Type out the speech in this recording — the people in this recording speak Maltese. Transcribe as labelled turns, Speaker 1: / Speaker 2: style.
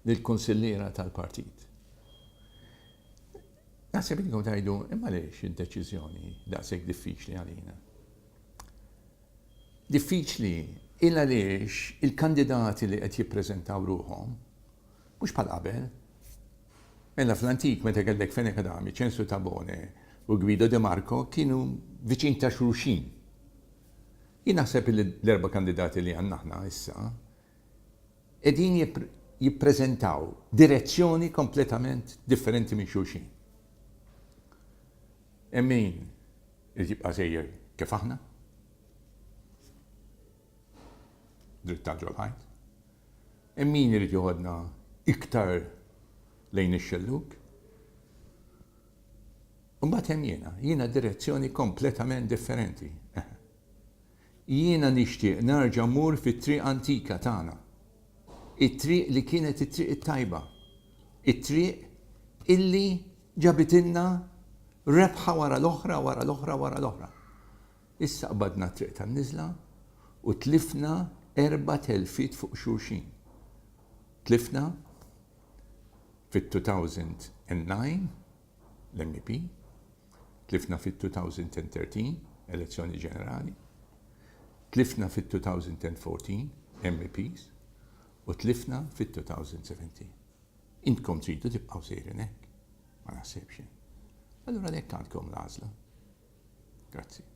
Speaker 1: lill-kunsilliera tal-partit. Naħseb inkom tgħidu imma għaliex id-deċiżjoni daqshekk diffiċli għalina. Diffiċli il għaliex il-kandidati li qed jippreżentaw ruhom mhux bħal qabel. Mela fl-antik meta kellek Fene Kadami, Censu Tabone u Guido De Marco kienu viċin ta' xulxin. Jien naħseb l-erba' kandidati li għandna aħna issa qegħdin jippreżentaw direzzjoni kompletament differenti minn xulxin. Min irid jibqa' sejjer kif aħna? Dritt tal-ġolħajt. Min irid joħodna iktar lejn ix-xelluk? Mbagħad hemm jiena direzzjoni kompletament differenti. Jiena nixtieq nerġa' mmur fit-triq antika tagħna. It-triq li kienet it-triq it-tajba. It-triq illi ġabitilna rebħa wara l-oħra, wara l-oħra, wara l-oħra. Issa qbadna t-triq tan-niżla u tlifna 4,000 fit fuq xulxin. Tlifna fit-2009 l-MEP, tlifna fit-2013 elezzjoni ġenerali, tlifna fit-2014 MEPs u tlifna fit-2017. Intkom tridu tibqgħu sejrin hekk, ma naħsebx. Allura hekk għandkom l-għażla. Grazzi.